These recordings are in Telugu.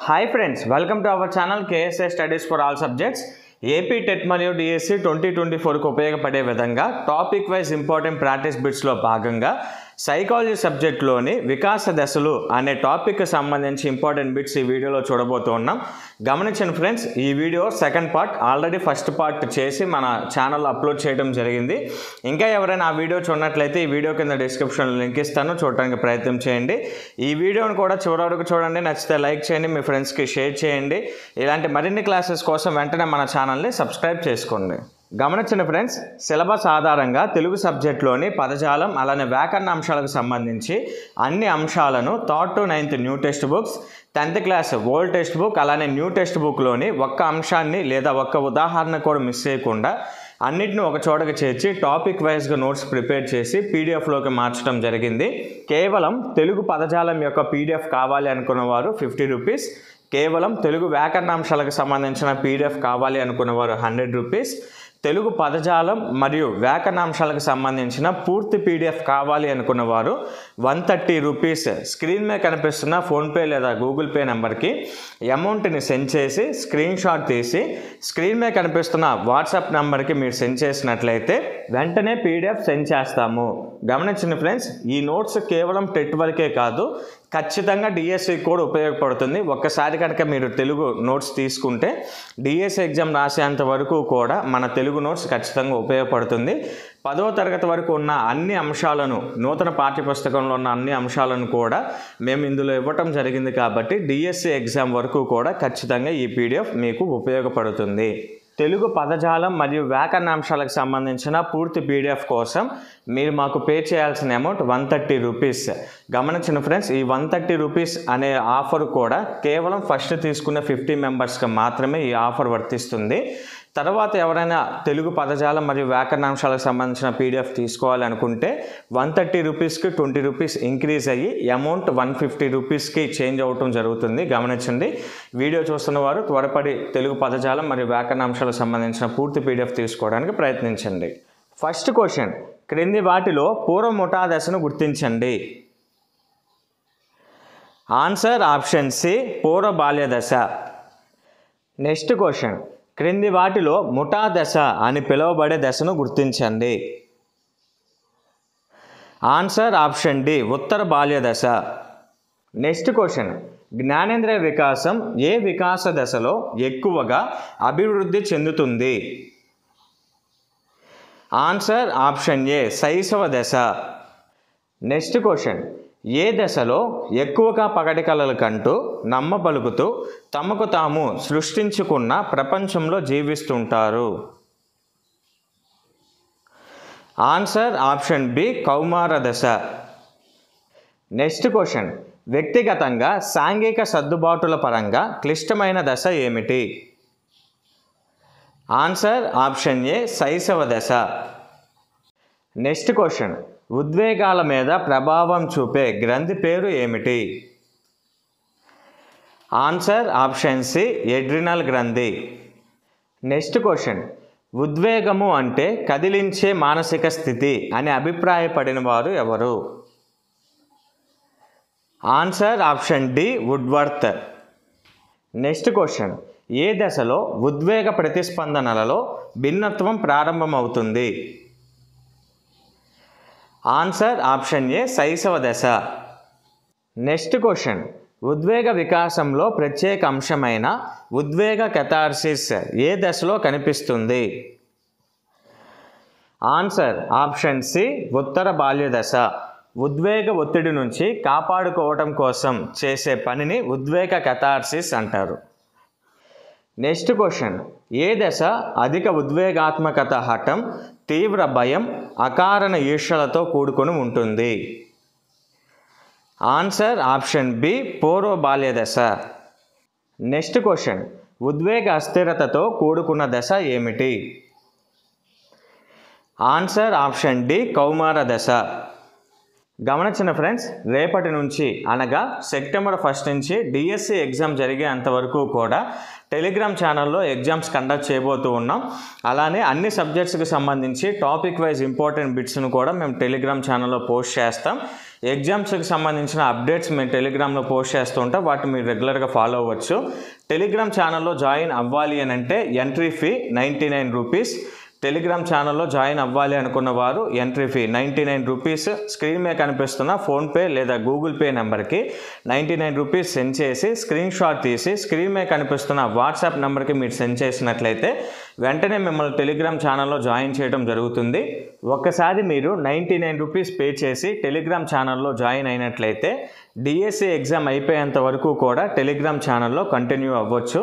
Hi friends, welcome to our channel KSA Studies for All Subjects. AP TET మరియు డిఎస్సి 2024కు ఉపయోగపడే విధంగా టాపిక్ వైజ్ ఇంపార్టెంట్ ప్రాక్టీస్ బిట్స్లో భాగంగా సైకాలజీ సబ్జెక్ట్లోని వికాస దశలు అనే టాపిక్కి సంబంధించి ఇంపార్టెంట్ బిట్స్ ఈ వీడియోలో చూడబోతున్నాం. గమనించండి ఫ్రెండ్స్, ఈ video second part, already first part చేసి మన ఛానల్లో అప్లోడ్ చేయడం జరిగింది. ఇంకా ఎవరైనా ఆ వీడియో చూడనట్లయితే ఈ వీడియో కింద డిస్క్రిప్షన్లో లింక్ ఇస్తాను, చూడడానికి ప్రయత్నం చేయండి. ఈ వీడియోని కూడా చివరి వరకు చూడండి, నచ్చితే లైక్ చేయండి, మీ ఫ్రెండ్స్కి షేర్ చేయండి. ఇలాంటి మరిన్ని క్లాసెస్ కోసం వెంటనే మన ఛానల్ని సబ్స్క్రైబ్ చేసుకోండి. గమనించండి ఫ్రెండ్స్, సిలబస్ ఆధారంగా తెలుగు సబ్జెక్ట్లోని పదజాలం అలానే వ్యాకరణ అంశాలకు సంబంధించి అన్ని అంశాలను 3rd to 9th new text books, 10th class old text book అలానే న్యూ టెక్స్ట్ బుక్లోని ఒక్క అంశాన్ని లేదా ఒక్క ఉదాహరణ కూడా మిస్ చేయకుండా అన్నిటిని ఒక చోటకి చేర్చి టాపిక్ వైజ్గా నోట్స్ ప్రిపేర్ చేసి పీడిఎఫ్లోకి మార్చడం జరిగింది. కేవలం తెలుగు పదజాలం యొక్క పీడిఎఫ్ కావాలి అనుకున్నవారు 50 రూపీస్, కేవలం తెలుగు వ్యాకరణాంశాలకు సంబంధించిన పీడిఎఫ్ కావాలి అనుకున్నవారు 100 రూపీస్, తెలుగు పదజాలం మరియు వ్యాకరణాంశాలకు సంబంధించిన పూర్తి పీడిఎఫ్ కావాలి అనుకున్నవారు 130 రూపీస్ స్క్రీన్ మీద కనిపిస్తున్న ఫోన్పే లేదా గూగుల్ పే నెంబర్కి అమౌంట్ని సెండ్ చేసి స్క్రీన్ షాట్ తీసి స్క్రీన్ మీద కనిపిస్తున్న వాట్సాప్ నెంబర్కి మీరు సెండ్ చేసినట్లయితే వెంటనే పీడిఎఫ్ సెండ్ చేస్తాము. గమనించండి ఫ్రెండ్స్, ఈ నోట్స్ కేవలం టెట్ వరకే కాదు, ఖచ్చితంగా డిఎస్సి కూడా ఉపయోగపడుతుంది. ఒక్కసారి కనుక మీరు తెలుగు నోట్స్ తీసుకుంటే డిఎస్సి ఎగ్జామ్ రాసేంత వరకు కూడా మన తెలుగు నోట్స్ ఖచ్చితంగా ఉపయోగపడుతుంది. 10వ తరగతి వరకు ఉన్న అన్ని అంశాలను, నూతన పాఠ్యపుస్తకంలో ఉన్న అన్ని అంశాలను కూడా మేము ఇందులో ఇవ్వటం జరిగింది కాబట్టి డిఎస్సి ఎగ్జామ్ వరకు కూడా ఖచ్చితంగా ఈ పీడిఎఫ్ మీకు ఉపయోగపడుతుంది. తెలుగు పదజాలం మరియు వ్యాకరణాంశాలకు సంబంధించిన పూర్తి పీడిఎఫ్ కోసం మీరు మాకు పే చేయాల్సిన అమౌంట్ 130 రూపీస్. గమనించిన ఫ్రెండ్స్, ఈ 130 రూపీస్ అనే ఆఫర్ కూడా కేవలం ఫస్ట్ తీసుకున్న 50 మెంబర్స్కి మాత్రమే ఈ ఆఫర్ వర్తిస్తుంది. తర్వాత ఎవరైనా తెలుగు పదజాలం మరియు వ్యాకరణాంశాలకు సంబంధించిన పీడిఎఫ్ తీసుకోవాలనుకుంటే 130 రూపీస్కి 20 రూపీస్ ఇంక్రీజ్ అయ్యి అమౌంట్ 150 రూపీస్కి చేంజ్ అవ్వటం జరుగుతుంది. గమనించండి, వీడియో చూస్తున్న వారు త్వరపడి తెలుగు పదజాలం మరియు వ్యాకరణాంశాలకు సంబంధించిన పూర్తి పీడిఎఫ్ తీసుకోవడానికి ప్రయత్నించండి. ఫస్ట్ క్వశ్చన్, క్రింది వాటిలో పూర్వ ముఠా దశను గుర్తించండి. ఆన్సర్ ఆప్షన్ సి, పూర్వ బాల్య దశ. నెక్స్ట్ క్వశ్చన్, క్రింది వాటిలో ముఠా దశ అని పిలువబడే దశను గుర్తించండి. ఆన్సర్ ఆప్షన్ డి, ఉత్తర బాల్య దశ. నెక్స్ట్ క్వశ్చన్, జ్ఞానేంద్రియ వికాసం ఏ వికాస దశలో ఎక్కువగా అభివృద్ధి చెందుతుంది. ఆన్సర్ ఆప్షన్ ఏ, శైశవ దశ. నెక్స్ట్ క్వశ్చన్, ఏ దశలో ఎక్కువగా పగటి కలలు కంటూ నమ్మ పలుకుతూ తమకు తాము సృష్టించుకున్న ప్రపంచంలో జీవిస్తుంటారు. ఆన్సర్ ఆప్షన్ బి, కౌమార దశ. నెక్స్ట్ క్వశ్చన్, వ్యక్తిగతంగా సాంఘిక సర్దుబాటుల పరంగా క్లిష్టమైన దశ ఏమిటి. ఆన్సర్ ఆప్షన్ ఏ, శైశవ దశ. నెక్స్ట్ క్వశ్చన్, ఉద్వేగాల మీద ప్రభావం చూపే గ్రంథి పేరు ఏమిటి. ఆన్సర్ ఆప్షన్ సి, ఎడ్రినల్ గ్రంథి. నెక్స్ట్ క్వశ్చన్, ఉద్వేగము అంటే కదిలించే మానసిక స్థితి అని అభిప్రాయపడిన వారు ఎవరు. Answer option D, Woodworth. Next question, ఏ దశలో ఉద్వేగ ప్రతిస్పందనలలో భిన్నత్వం ప్రారంభమవుతుంది. ఆన్సర్ ఆప్షన్ ఏ, శైశవ దశ. నెక్స్ట్ క్వశ్చన్, ఉద్వేగ వికాసంలో ప్రత్యేక అంశమైన ఉద్వేగ కెథార్సిస్ ఏ దశలో కనిపిస్తుంది. ఆన్సర్ ఆప్షన్ సి, ఉత్తర బాల్య దశ. ఉద్వేగ ఒత్తిడి నుంచి కాపాడుకోవటం కోసం చేసే పనిని ఉద్వేగ కెథార్సిస్ అంటారు. నెక్స్ట్ క్వశ్చన్, ఏ దశ అధిక ఉద్వేగాత్మకత, హఠం, తీవ్ర భయం, అకారణ ఈర్ష్యలతో కూడుకొని ఉంటుంది. ఆన్సర్ ఆప్షన్ బి, పూర్వ బాల్య దశ. నెక్స్ట్ క్వశ్చన్, ఉద్వేగ అస్థిరతతో కూడుకున్న దశ ఏమిటి. ఆన్సర్ ఆప్షన్ డి, కౌమార దశ. గమనించిన ఫ్రెండ్స్, రేపటి నుంచి అనగా సెప్టెంబర్ 1 నుంచి డిఎస్సి ఎగ్జామ్ జరిగేంత వరకు కూడా టెలిగ్రామ్ ఛానల్లో ఎగ్జామ్స్ కండక్ట్ చేయబోతూ ఉన్నాం. అలానే అన్ని సబ్జెక్ట్స్కి సంబంధించి టాపిక్ వైజ్ ఇంపార్టెంట్ బిట్స్ను కూడా మేము టెలిగ్రామ్ ఛానల్లో పోస్ట్ చేస్తాం. ఎగ్జామ్స్కి సంబంధించిన అప్డేట్స్ మేము టెలిగ్రామ్లో పోస్ట్ చేస్తూ ఉంటాం. వాటిని మీరు రెగ్యులర్గా ఫాలో అవ్వచ్చు. టెలిగ్రామ్ ఛానల్లో జాయిన్ అవ్వాలి అని అంటే ఎంట్రీ ఫీ 99 రూపీస్. టెలిగ్రామ్ ఛానల్లో జాయిన్ అవ్వాలి అనుకున్న వారు ఎంట్రీ ఫీ 99 రూపీస్. స్క్రీన్ మీద కనిపిస్తున్న ఫోన్పే లేదా గూగుల్ పే నెంబర్కి 99 రూపీస్ సెండ్ చేసి స్క్రీన్ షాట్ తీసి స్క్రీన్ మీద కనిపిస్తున్న వాట్సాప్ నెంబర్కి మీరు సెండ్ చేసినట్లయితే వెంటనే మిమ్మల్ని టెలిగ్రామ్ ఛానల్లో జాయిన్ చేయడం జరుగుతుంది. ఒక్కసారి మీరు 99 రూపీస్ పే చేసి టెలిగ్రామ్ ఛానల్లో జాయిన్ అయినట్లయితే డిఎస్సి ఎగ్జామ్ అయిపోయేంత వరకు కూడా టెలిగ్రామ్ ఛానల్లో కంటిన్యూ అవ్వచ్చు.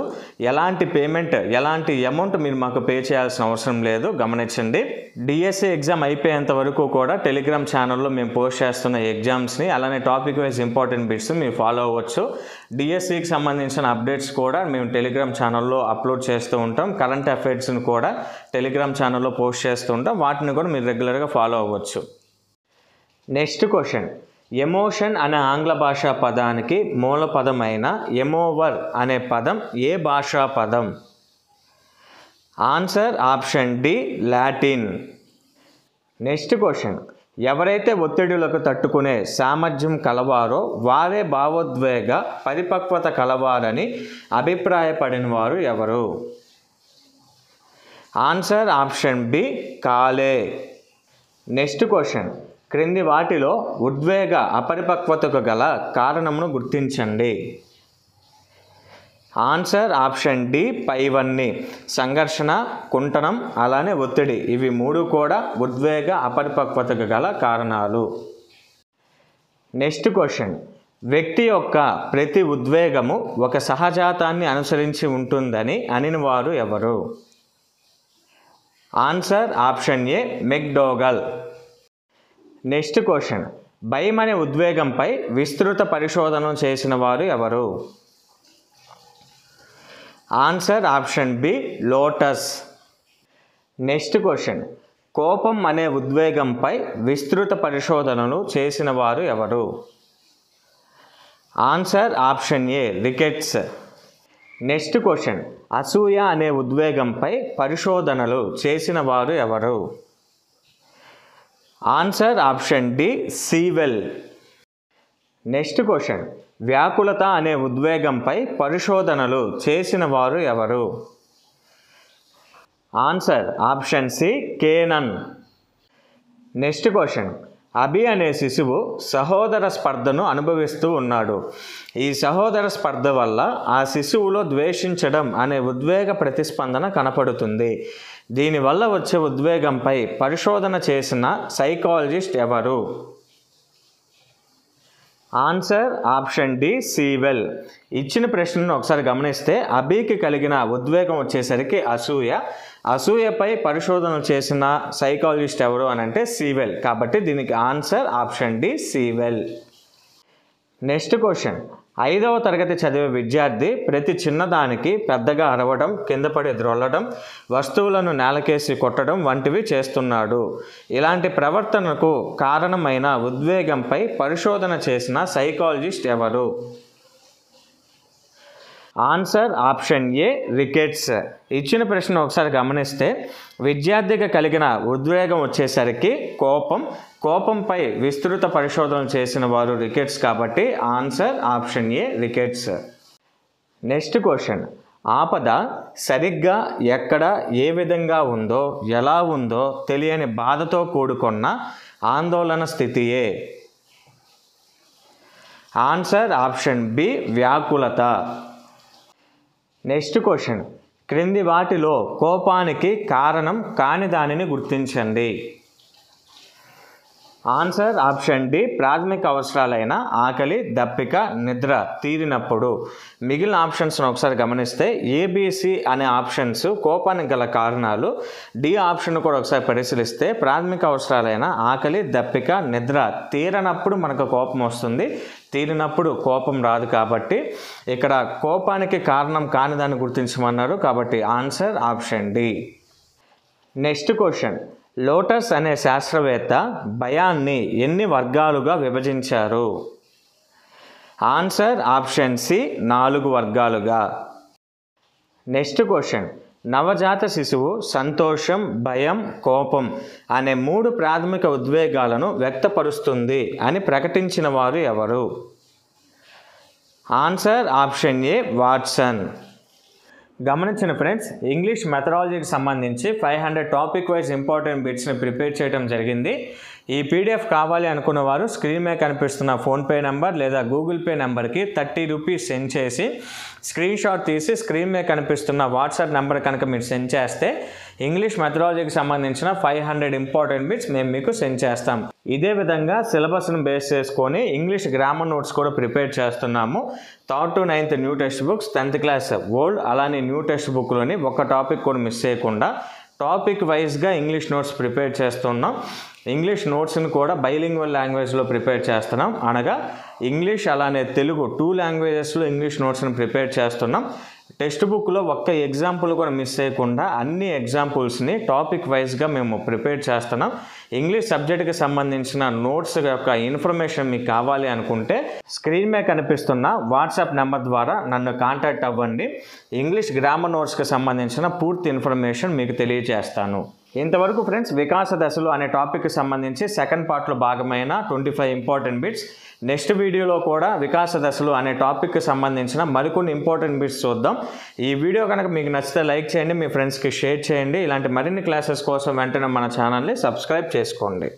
ఎలాంటి పేమెంట్, ఎలాంటి అమౌంట్ మీరు మాకు పే చేయాల్సిన అవసరం లేదు. గమనించండి, డిఎస్సి ఎగ్జామ్ అయిపోయేంత వరకు కూడా టెలిగ్రామ్ ఛానల్లో మేము పోస్ట్ చేస్తున్న ఎగ్జామ్స్ని అలానే టాపిక్ వైజ్ ఇంపార్టెంట్ బిట్స్ మీరు ఫాలో అవ్వచ్చు. డిఎస్సికి సంబంధించిన అప్డేట్స్ కూడా మేము టెలిగ్రామ్ ఛానల్లో అప్లోడ్ చేస్తూ ఉంటాం. కరెంట్ అఫైర్స్ని కూడా టెలిగ్రామ్ ఛానల్లో పోస్ట్ చేస్తూ ఉంటాం. వాటిని కూడా మీరు రెగ్యులర్గా ఫాలో అవ్వచ్చు. నెక్స్ట్ క్వశ్చన్, ఎమోషన్ అనే ఆంగ్ల భాషా పదానికి మూల పదమైన ఎమోవర్ అనే పదం ఏ భాషా పదం? Answer option D, Latin. Next question, ఎవరైతే ఒత్తిడులకు తట్టుకునే సామర్థ్యం కలవారో వారే భావోద్వేగ పరిపక్వత కలవారని అభిప్రాయపడిన వారు ఎవరు? ఆన్సర్ ఆప్షన్ బి, కాలే. నెక్స్ట్ క్వశ్చన్, క్రింది వాటిలో ఉద్వేగ అపరిపక్వతకు గల కారణమును గుర్తించండి. ఆన్సర్ ఆప్షన్ డి, పైవన్నీ. సంఘర్షణ, కుంటనం, అలానే ఒత్తిడి, ఇవి మూడు కూడా ఉద్వేగ అపరిపక్వతకు గల కారణాలు. నెక్స్ట్ క్వశ్చన్, వ్యక్తి యొక్క ప్రతి ఉద్వేగము ఒక సహజాతాన్ని అనుసరించి ఉంటుందని అనిన వారు ఎవరు? Answer option A, McDougall. Next question, భయం అనే ఉద్వేగంపై విస్తృత పరిశోధన చేసిన వారు ఎవరు? Answer option B, Lotus. Next question, కోపం అనే ఉద్వేగంపై విస్తృత పరిశోధనలు చేసిన వారు ఎవరు? Answer option A, Ricketts. Next question, అసూయ అనే ఉద్వేగంపై పరిశోధనలు చేసిన వారు ఎవరు? Answer option D, Sewell. Next question, వ్యాకులత అనే ఉద్వేగంపై పరిశోధనలు చేసిన వారు ఎవరు? Answer option C, Cannon. Next question, అభి అనే శిశువు సహోదర స్పర్ధను అనుభవిస్తూ ఉన్నాడు. ఈ సహోదర స్పర్ధ వల్ల ఆ శిశువులో ద్వేషించడం అనే ఉద్వేగ ప్రతిస్పందన కనపడుతుంది. దీనివల్ల వచ్చే ఉద్వేగంపై పరిశోధన చేసిన సైకాలజిస్ట్ ఎవరు? Answer option D, Sewell. ఇచ్చిన ప్రశ్నను ఒకసారి గమనిస్తే అభికి కలిగిన ఉద్వేగం వచ్చేసరికి అసూయ. అసూయపై పరిశోధనలు చేసిన సైకాలజిస్ట్ ఎవరు అని అంటే సీవెల్. కాబట్టి దీనికి answer option D, Sewell. Next question, 5వ తరగతి చదివే విద్యార్థి ప్రతి చిన్నదానికి పెద్దగా అరవడం, కింద పడి ద్రొల్లడం, వస్తువులను నేలకేసి కొట్టడం వంటివి చేస్తున్నాడు. ఇలాంటి ప్రవర్తనకు కారణమైన ఉద్వేగంపై పరిశోధన చేసిన సైకాలజిస్ట్ ఎవరు? Answer option A, Ricketts. ఇచ్చిన ప్రశ్న ఒకసారి గమనిస్తే విద్యార్థికి కలిగిన ఉద్వేగం వచ్చేసరికి కోపంపై విస్తృత పరిశోధన చేసిన వారు రికెట్స్. కాబట్టి answer option A, Ricketts. Next question, ఆపద సరిగ్గా ఎక్కడ, ఏ విధంగా ఉందో, ఎలా ఉందో తెలియని బాధతో కూడుకున్న ఆందోళన స్థితియే. ఆన్సర్ ఆప్షన్ బి, వ్యాకులత. నెక్స్ట్ క్వశ్చన్, క్రింది వాటిలో కోపానికి కారణం కాని దానిని గుర్తించండి. ఆన్సర్ ఆప్షన్ డి, ప్రాథమిక అవసరాలైన ఆకలి, దప్పిక, నిద్ర తీరినప్పుడు. మిగిలిన ఆప్షన్స్ను ఒకసారి గమనిస్తే ఏబిసి అనే ఆప్షన్స్ కోపానికి గల కారణాలు. డి ఆప్షన్ కూడా ఒకసారి పరిశీలిస్తే ప్రాథమిక అవసరాలైన ఆకలి, దప్పిక, నిద్ర తీరనప్పుడు మనకు కోపం వస్తుంది, తీరినప్పుడు కోపం రాదు. కాబట్టి ఇక్కడ కోపానికి కారణం కాని దాన్ని గుర్తించమన్నారు. కాబట్టి answer option D. Next question, Lotus అనే శాస్త్రవేత్త భయాన్ని ఎన్ని వర్గాలుగా విభజించారు? ఆన్సర్ ఆప్షన్ సి 4 వర్గాలుగా. Next question. నవజాత శిశువు సంతోషం, భయం, కోపం అనే 3 ప్రాథమిక ఉద్వేగాలను వ్యక్తపరుస్తుంది అని ప్రకటించిన వారు ఎవరు? ఆన్సర్ ఆప్షన్ ఏ వాట్సన్. గమనించిన ఫ్రెండ్స్, ఇంగ్లీష్ మెథడాలజీకి సంబంధించి 500 టాపిక్ వైజ్ ఇంపార్టెంట్ బిట్స్ని ప్రిపేర్ చేయడం జరిగింది. ఈ పీడిఎఫ్ కావాలి అనుకున్న వారు స్క్రీన్ మీద కనిపిస్తున్న ఫోన్పే నెంబర్ లేదా గూగుల్ పే నెంబర్కి 30 రూపీస్ సెండ్ చేసి స్క్రీన్ షాట్ తీసి స్క్రీన్ మీద కనిపిస్తున్న వాట్సాప్ నెంబర్ కనుక మీరు సెండ్ చేస్తే ఇంగ్లీష్ మెథడాలజీకి సంబంధించిన 500 ఇంపార్టెంట్ బిట్స్ మేము మీకు సెండ్ చేస్తాం. ఇదే విధంగా సిలబస్ను బేస్ చేసుకొని ఇంగ్లీష్ గ్రామర్ నోట్స్ కూడా ప్రిపేర్ చేస్తున్నాము. 3rd to 9th new text books, 10th class old, అలానే న్యూ టెక్స్ట్ బుక్లోని ఒక టాపిక్ కూడా మిస్ చేయకుండా టాపిక్ వైజ్గా ఇంగ్లీష్ నోట్స్ ప్రిపేర్ చేస్తున్నాం. ఇంగ్లీష్ నోట్స్ని కూడా బైలింగ్వల్ లాంగ్వేజ్లో ప్రిపేర్ చేస్తున్నాం. అనగా ఇంగ్లీష్ అలానే తెలుగు 2 లాంగ్వేజెస్లో ఇంగ్లీష్ నోట్స్ని ప్రిపేర్ చేస్తున్నాం. టెక్స్ట్ బుక్లో ఒక్క ఎగ్జాంపుల్ కూడా మిస్ చేయకుండా అన్ని ఎగ్జాంపుల్స్ని టాపిక్ వైజ్గా మేము ప్రిపేర్ చేస్తున్నాం. ఇంగ్లీష్ సబ్జెక్ట్కి సంబంధించిన నోట్స్ యొక్క ఇన్ఫర్మేషన్ మీకు కావాలి అనుకుంటే స్క్రీన్ మీద కనిపిస్తున్న వాట్సాప్ నెంబర్ ద్వారా నన్ను కాంటాక్ట్ అవ్వండి. ఇంగ్లీష్ గ్రామర్ నోట్స్కి సంబంధించిన పూర్తి ఇన్ఫర్మేషన్ మీకు తెలియజేస్తాను. ఇంతవరకు ఫ్రెండ్స్ వికాస దశలు అనే టాపిక్కి సంబంధించి సెకండ్ పార్ట్లో భాగమైన 25 ఇంపార్టెంట్ బిట్స్. నెక్స్ట్ వీడియోలో కూడా వికాస దశలు అనే టాపిక్కి సంబంధించిన మరికొన్ని ఇంపార్టెంట్ బిట్స్ చూద్దాం. ఈ వీడియో కనుక మీకు నచ్చితే లైక్ చేయండి, మీ ఫ్రెండ్స్కి షేర్ చేయండి. ఇలాంటి మరిన్ని క్లాసెస్ కోసం వెంటనే మన ఛానల్ని సబ్స్క్రైబ్ చేసుకోండి.